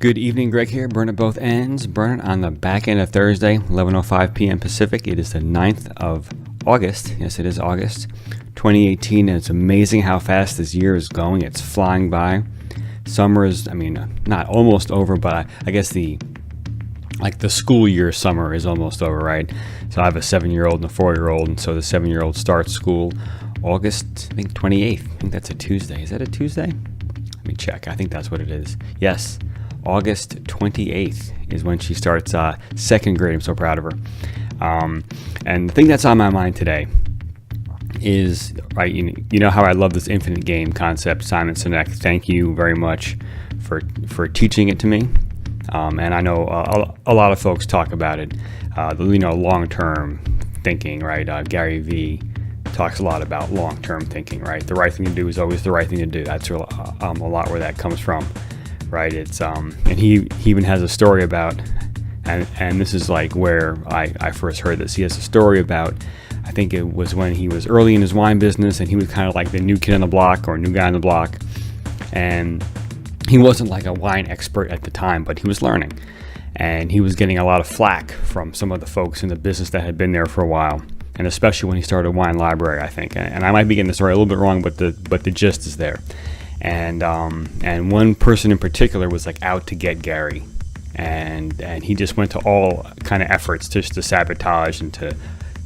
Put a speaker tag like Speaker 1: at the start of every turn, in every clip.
Speaker 1: Good evening, Greg here. Burn at both ends. Burn it on the back end of Thursday, 11:05 p.m. Pacific. It is the 9th of August. Yes, it is August 2018, and it's amazing how fast this year is going. It's flying by. Summer is, not almost over, but I guess the school year summer is almost over, right? So I have a 7-year-old and a 4-year-old, and so the 7-year-old starts school August, 28th. I think that's a Tuesday. Is that a Tuesday? Let me check. I think that's what it is. Yes. August 28th is when she starts second grade. I'm so proud of her. And the thing that's on my mind today is, right, you know how I love this infinite game concept. Simon Sinek, thank you very much for teaching it to me. And I know a lot of folks talk about it, long-term thinking, right? Gary Vee talks a lot about long-term thinking, right? The right thing to do is always the right thing to do. That's a lot where that comes from. Right, it's and he even has a story about, and this is like where I first heard this. He has a story about, I think it was when he was early in his wine business, and he was kind of like the new kid on the block or new guy on the block, and he wasn't like a wine expert at the time, but he was learning, and he was getting a lot of flack from some of the folks in the business that had been there for a while, and especially when he started a wine library, I think. And I might be getting the story a little bit wrong, but the gist is there. And one person in particular was like out to get Gary, and he just went to all kind of efforts just to sabotage and to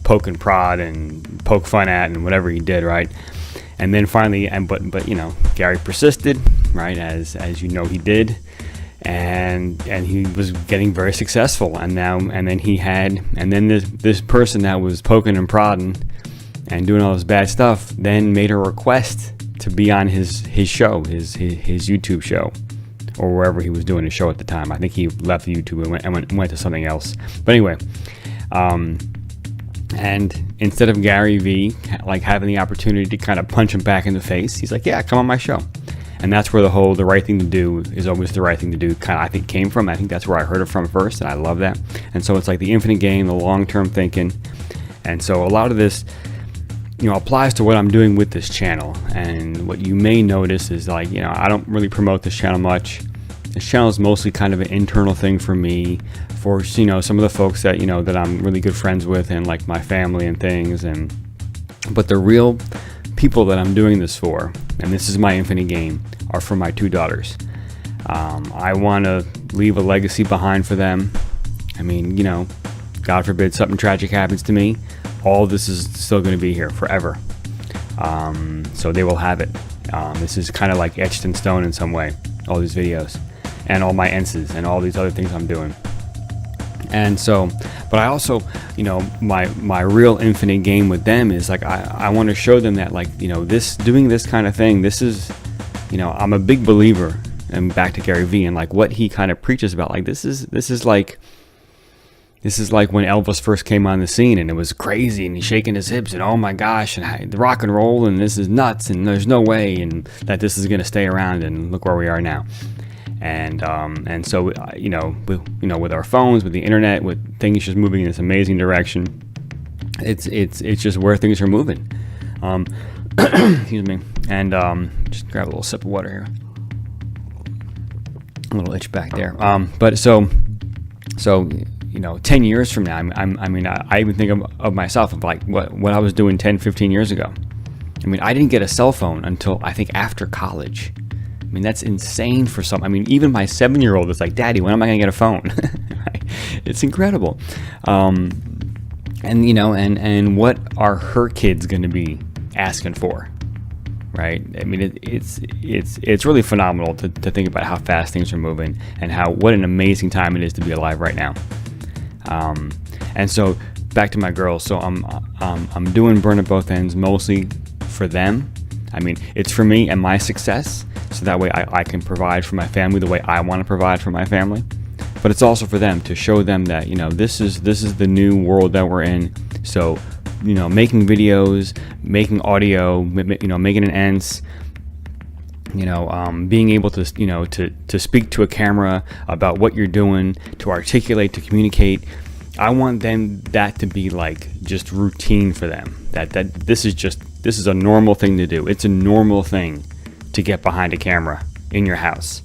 Speaker 1: poke and prod and poke fun at and whatever he did, right? And then finally, but Gary persisted, right, as he did, and he was getting very successful, and then this person that was poking and prodding and doing all this bad stuff then made a request to be on his show, his YouTube show, or wherever he was doing his show at the time. I think he left YouTube and went to something else. But anyway, and instead of Gary Vee like having the opportunity to kind of punch him back in the face, he's like, "Yeah, come on my show." And that's where the right thing to do is always the right thing to do kind of, I think, came from. I think that's where I heard it from first, and I love that. And so it's like the infinite game, the long-term thinking. And so a lot of this applies to what I'm doing with this channel. And what you may notice is I don't really promote this channel much. This channel is mostly kind of an internal thing for me, for some of the folks that that I'm really good friends with, and like my family and things. But the real people that I'm doing this for, and this is my infinite game, are for my 2 daughters. I want to leave a legacy behind for them. God forbid something tragic happens to me, all of this is still going to be here forever. So they will have it. This is kind of like etched in stone in some way, all these videos and all my enses and all these other things I'm doing. And so, but I also, my real infinite game with them is like, I want to show them that doing this kind of thing, this is, I'm a big believer, and back to Gary Vee and like what he kind of preaches about, like this is like when Elvis first came on the scene, and it was crazy, and he's shaking his hips, and oh my gosh, and the rock and roll, and this is nuts, and there's no way, and that this is going to stay around, and look where we are now. And so with our phones, with the internet, with things just moving in this amazing direction, it's just where things are moving. Excuse me, and just grab a little sip of water here. A little itch back there. But so. 10 years from now, I even think of myself of like what I was doing 10, 15 years ago. I didn't get a cell phone until I think after college. That's insane for some. Even my 7-year-old is like, "Daddy, when am I going to get a phone?" Right? It's incredible. And what are her kids going to be asking for? Right? It's really phenomenal to think about how fast things are moving, and what an amazing time it is to be alive right now. And so back to my girls. So I'm doing Burn at Both Ends mostly for them. It's for me and my success, so that way I can provide for my family the way I want to provide for my family. But it's also for them, to show them that this is the new world that we're in. So making videos, making audio, making an ends, being able to to speak to a camera about what you're doing, to articulate, to communicate. I want that to be like just routine for them. That this is a normal thing to do. It's a normal thing to get behind a camera in your house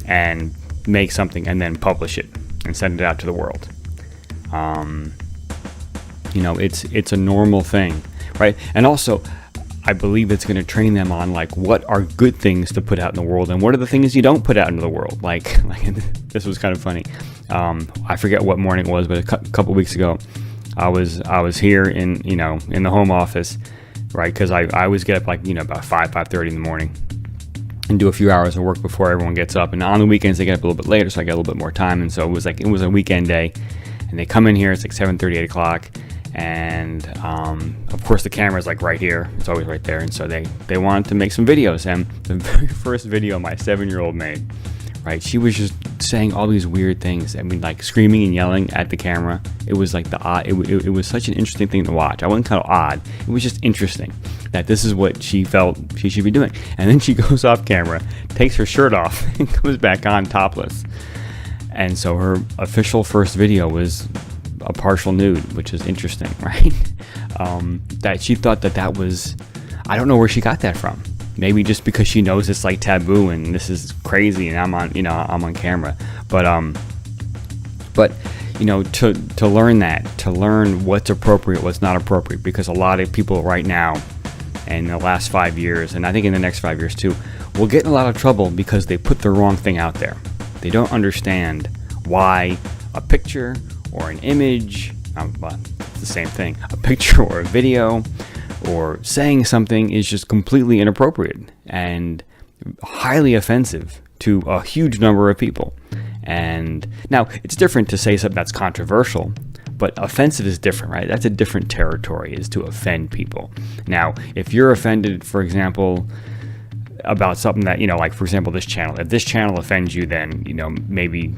Speaker 1: and make something and then publish it and send it out to the world. It's a normal thing, right? And also, I believe it's going to train them on like what are good things to put out in the world and what are the things you don't put out into the world. Like this was kind of funny. I forget what morning it was, but a couple weeks ago, I was here in the home office, right? Because I always get up like about 5:30 in the morning and do a few hours of work before everyone gets up. And on the weekends they get up a little bit later, so I get a little bit more time. And so it was a weekend day, and they come in here. It's like 7:30, 8 o'clock. And of course the camera's like right here, it's always right there, and so they wanted to make some videos. And the very first video my 7-year-old made, right, she was just saying all these weird things. I mean, like screaming and yelling at the camera. It was like it was such an interesting thing to watch. I wasn't kind of odd, it was just interesting that this is what she felt she should be doing. And then she goes off camera, takes her shirt off and comes back on topless. And so her official first video was a partial nude, which is interesting, right? That she thought that was, I don't know where she got that from. Maybe just because she knows it's like taboo and this is crazy and I'm on camera. But to learn that, to learn what's appropriate, what's not appropriate, because a lot of people right now, in the last 5 years, and I think in the next 5 years too, will get in a lot of trouble because they put the wrong thing out there. They don't understand why a picture or an image, it's the same thing, a picture or a video or saying something is just completely inappropriate and highly offensive to a huge number of people. And now it's different to say something that's controversial, but offensive is different, right? That's a different territory, is to offend people. Now, if you're offended, for example, about something that, like for example, this channel, if this channel offends you, then, maybe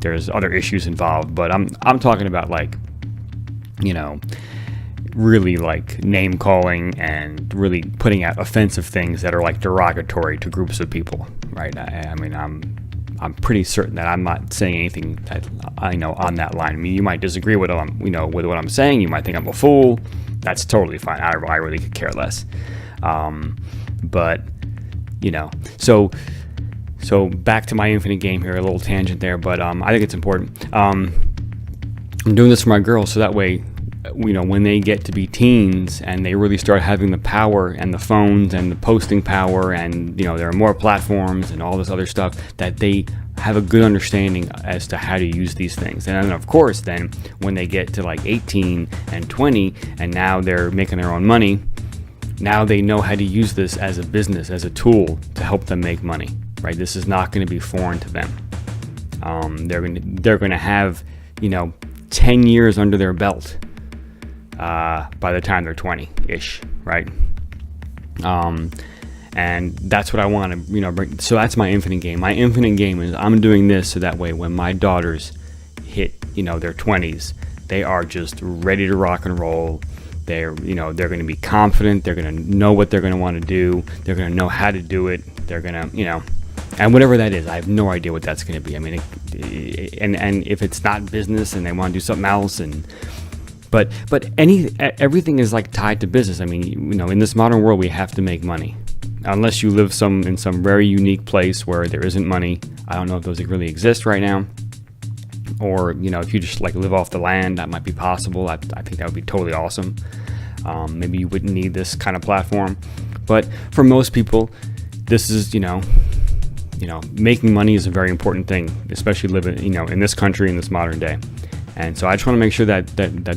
Speaker 1: there's other issues involved, but I'm talking about like, really like name calling and really putting out offensive things that are like derogatory to groups of people, right? I mean, I'm pretty certain that I'm not saying anything that I know on that line. I mean, you might disagree with with what I'm saying. You might think I'm a fool. That's totally fine. I really could care less. But so back to my infinite game here, a little tangent there, but I think it's important. I'm doing this for my girls so that way, when they get to be teens and they really start having the power and the phones and the posting power and, there are more platforms and all this other stuff, that they have a good understanding as to how to use these things. And then, of course, then when they get to like 18 and 20 and now they're making their own money, now they know how to use this as a business, as a tool to help them make money. Right, this is not going to be foreign to them. They're going to have 10 years under their belt by the time they're 20-ish, right? And that's what I want to bring. So that's my infinite game. My infinite game is I'm doing this so that way when my daughters hit their 20s, they are just ready to rock and roll. They're going to be confident. They're going to know what they're going to want to do. They're going to know how to do it. They're going to and whatever that is, I have no idea what that's going to be. I mean, and if it's not business and they want to do something else, but everything is like tied to business. I mean, in this modern world, we have to make money. Unless you live in some very unique place where there isn't money. I don't know if those really exist right now. Or if you just like live off the land, that might be possible. I think that would be totally awesome. Maybe you wouldn't need this kind of platform, but for most people, this is making money is a very important thing, especially living in this country in this modern day. And so I just want to make sure that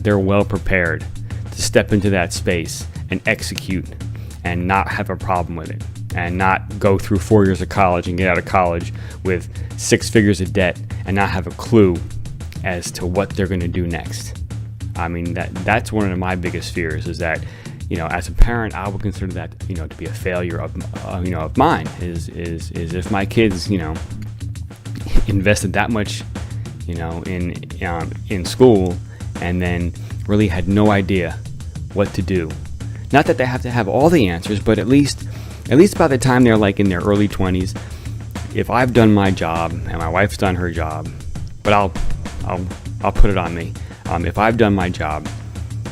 Speaker 1: they're well prepared to step into that space and execute and not have a problem with it, and not go through 4 years of college and get out of college with 6 figures of debt and not have a clue as to what they're going to do next. I mean, that's one of my biggest fears, is that as a parent, I would consider that to be a failure of mine. Is if my kids invested that much in school and then really had no idea what to do. Not that they have to have all the answers, but at least by the time they're like in their early 20s, if I've done my job and my wife's done her job, but I'll put it on me. If I've done my job,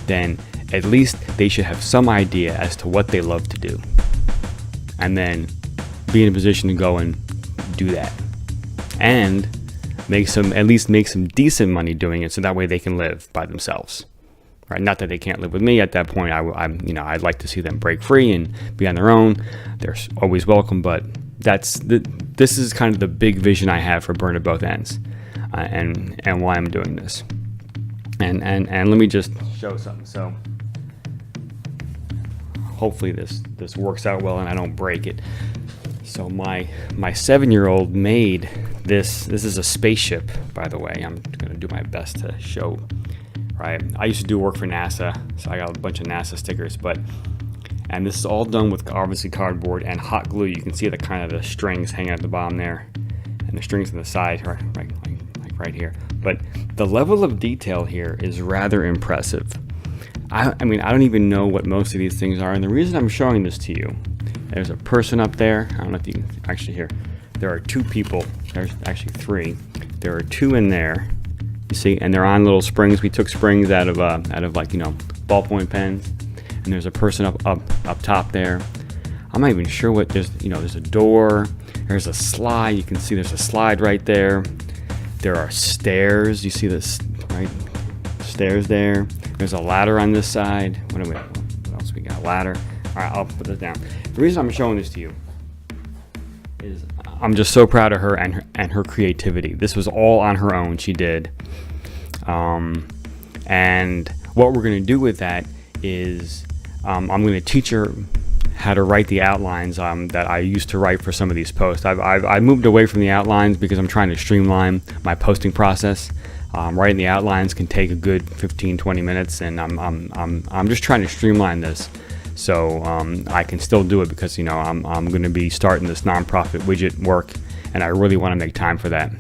Speaker 1: then at least they should have some idea as to what they love to do, and then be in a position to go and do that. and at least make some decent money doing it, so that way they can live by themselves. Right? Not that they can't live with me at that point. I'd like to see them break free and be on their own. They're always welcome, but this is kind of the big vision I have for Burn at Both Ends, and why I'm doing this. And let me just show something. So hopefully this works out well and I don't break it. So my 7-year-old made this. This is a spaceship, by the way. I'm going to do my best to show. Right, I used to do work for NASA, so I got a bunch of NASA stickers. And this is all done with obviously cardboard and hot glue. You can see the kind of the strings hanging at the bottom there, and the strings on the side, right, like right here. But the level of detail here is rather impressive. I mean, I don't even know what most of these things are, and the reason I'm showing this to you, there's a person up there. I don't know if you can actually hear. There are 2 people. There's actually 3. There are 2 in there. You see, and they're on little springs. We took springs out of like, ballpoint pens. And there's a person up top there. I'm not even sure what there's a door. There's a slide. You can see there's a slide right there. There are stairs. You see this, right? Stairs there. There's a ladder on this side. What else we got? Ladder. All right, I'll put this down. The reason I'm showing this to you is I'm just so proud of her and her creativity. This was all on her own. She did. And what we're going to do with that is I'm going to teach her how to write the outlines that I used to write for some of these posts. I moved away from the outlines because I'm trying to streamline my posting process. Writing the outlines can take a good 15-20 minutes, and I'm just trying to streamline this so I can still do it, because I'm going to be starting this nonprofit widget work, and I really want to make time for that.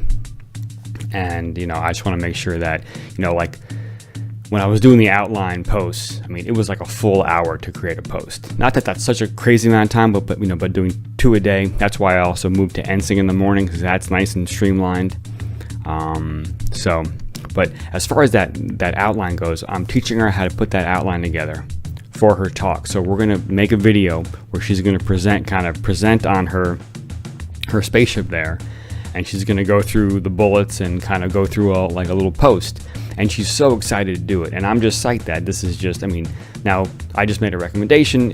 Speaker 1: And I just want to make sure that like when I was doing the outline posts, I mean, it was like a full hour to create a post. Not that that's such a crazy amount of time, but doing 2 a day. That's why I also moved to NSYNC in the morning, because that's nice and streamlined. But as far as that outline goes, I'm teaching her how to put that outline together for her talk. So we're gonna make a video where she's gonna present on her spaceship there, and she's gonna go through the bullets and kind of go through a little post. And she's so excited to do it, and I'm just psyched that this is just. I mean, now I just made a recommendation.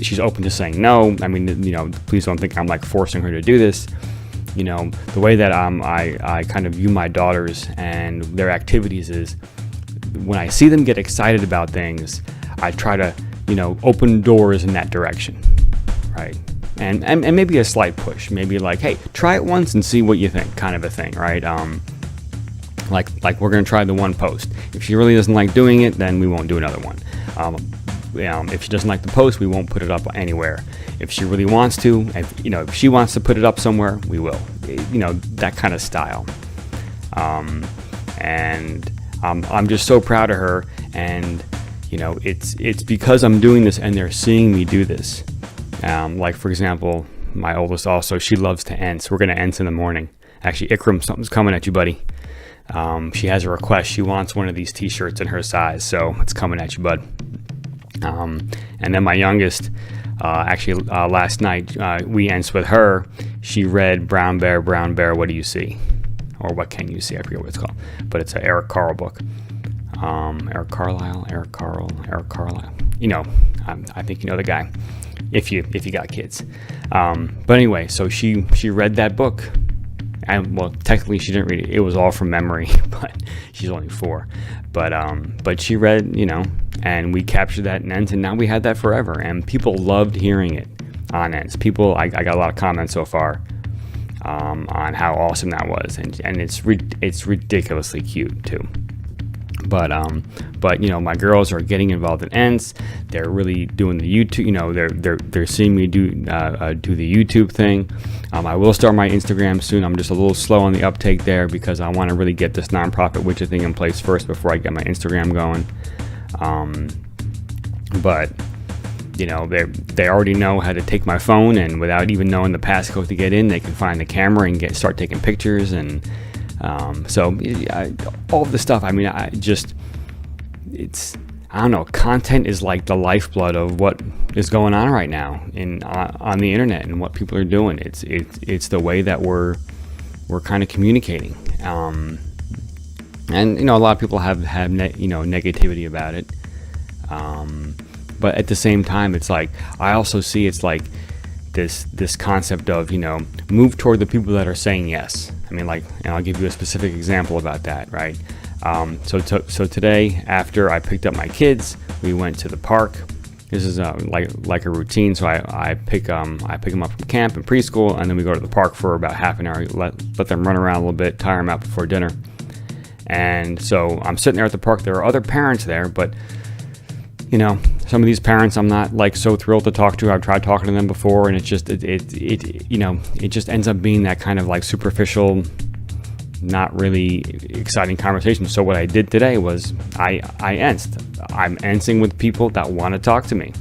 Speaker 1: She's open to saying no. I mean, please don't think I'm like forcing her to do this. The way that I kind of view my daughters and their activities is, when I see them get excited about things, I try to open doors in that direction, right? And maybe a slight push, maybe like, hey, try it once and see what you think, kind of a thing, right? Like we're gonna try the one post. If she really doesn't like doing it, then we won't do another one. If she doesn't like the post, we won't put it up anywhere. If she really wants to, if she wants to put it up somewhere, we will. That kind of style. And I'm just so proud of her, and it's because I'm doing this and they're seeing me do this. Like for example, my oldest also, she loves to ents. We're gonna ents in the morning. Actually, Ikram, something's coming at you, buddy. She has a request. She wants one of these t-shirts in her size, so it's coming at you, bud. And then my youngest, last night we ends with her. She read Brown Bear, What Do You See? Or What Can You See? I forget what it's called, but it's an Eric Carle book. Eric Carlisle. I think you know the guy, if you got kids. But anyway, so she read that book. And well, technically she didn't read it. It was all from memory, but she's only 4. But she read, and we captured that in Ents, and now we had that forever. And people loved hearing it on Ents. I got a lot of comments so far on how awesome that was, and it's ridiculously cute too. But my girls are getting involved in Ents. They're really doing the YouTube. They're seeing me do the YouTube thing. I will start my Instagram soon. I'm just a little slow on the uptake there because I want to really get this nonprofit widget thing in place first before I get my Instagram going. But they already know how to take my phone, and without even knowing the passcode to get in, they can find the camera and start taking pictures. And all of the stuff. I mean, I don't know. Content is like the lifeblood of what is going on right now on the internet and what people are doing. It's the way that we're we're kind of communicating. And a lot of people have negativity about it. But at the same time, it's like I also see it's like this concept of move toward the people that are saying yes. I mean, like, and I'll give you a specific example about that, right? So today, after I picked up my kids, we went to the park. This is like a routine. So I pick them up from camp and preschool, and then we go to the park for about half an hour. Let them run around a little bit, tire them out before dinner. And so I'm sitting there at the park. There are other parents there, but some of these parents I'm not like so thrilled to talk to. I've tried talking to them before, and it's just it just ends up being that kind of like superficial, not really exciting conversation. So what I did today was I'm answering with people that want to talk to me.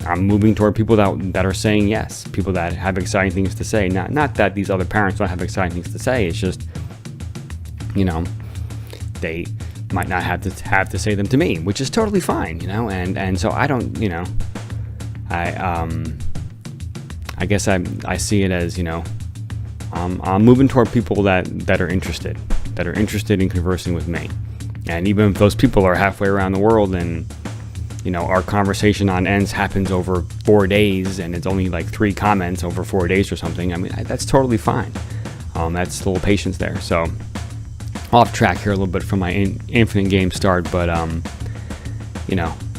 Speaker 1: I'm moving toward people that are saying yes, people that have exciting things to say. Not that these other parents don't have exciting things to say. It's just they might not have to say them to me, which is totally fine, and so I don't, I guess I see it as, I'm moving toward people that are interested in conversing with me. And even if those people are halfway around the world and, our conversation on ends happens over 4 days and it's only like 3 comments over 4 days or something, I mean, that's totally fine. That's a little patience there. So off track here a little bit from my infinite game start, but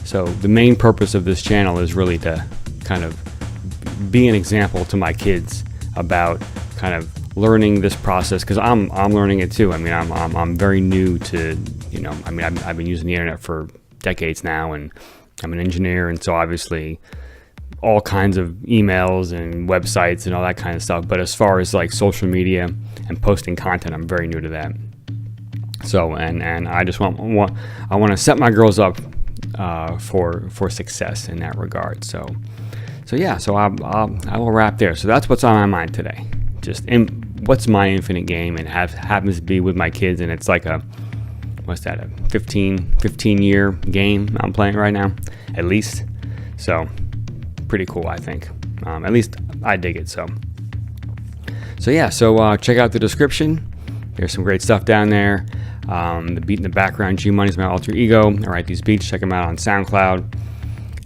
Speaker 1: so the main purpose of this channel is really to kind of be an example to my kids about kind of learning this process, because I'm learning it too. I mean, I'm very new to I've been using the internet for decades now, and I'm an engineer, and so obviously all kinds of emails and websites and all that kind of stuff. But as far as like social media and posting content, I'm very new to that. So and I just want to set my girls up for success in that regard. So I will wrap there. So that's what's on my mind today. Just what's my infinite game, and happens to be with my kids, and it's like a 15 year game I'm playing right now, at least. So pretty cool, I think. At least I dig it. So check out the description. There's some great stuff down there. The beat in the background, G Money's my alter ego. I write these beats. Check them out on SoundCloud.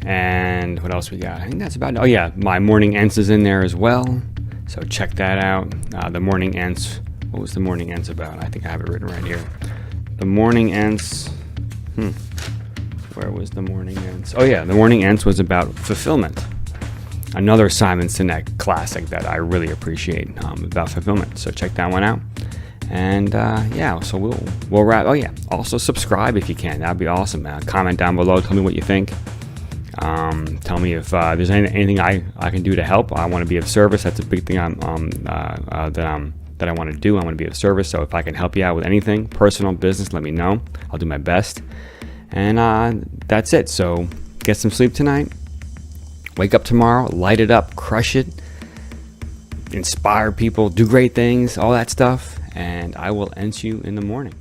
Speaker 1: And what else we got? I think that's about it. Oh yeah, my Morning Ents is in there as well. So check that out. The Morning Ents. What was the Morning Ents about? I think I have it written right here. The Morning Ents. Where was the Morning Ents? Oh yeah, the Morning Ents was about fulfillment. Another Simon Sinek classic that I really appreciate, about fulfillment. So check that one out. And so we'll wrap. Oh yeah, also subscribe if you can. That'd be awesome. Comment down below. Tell me what you think. Tell me if there's anything I can do to help. I want to be of service. That's a big thing that I want to do. I want to be of service. So if I can help you out with anything, personal, business, let me know. I'll do my best. And that's it. So get some sleep tonight. Wake up tomorrow. Light it up. Crush it. Inspire people. Do great things. All that stuff. And I will end you in the morning.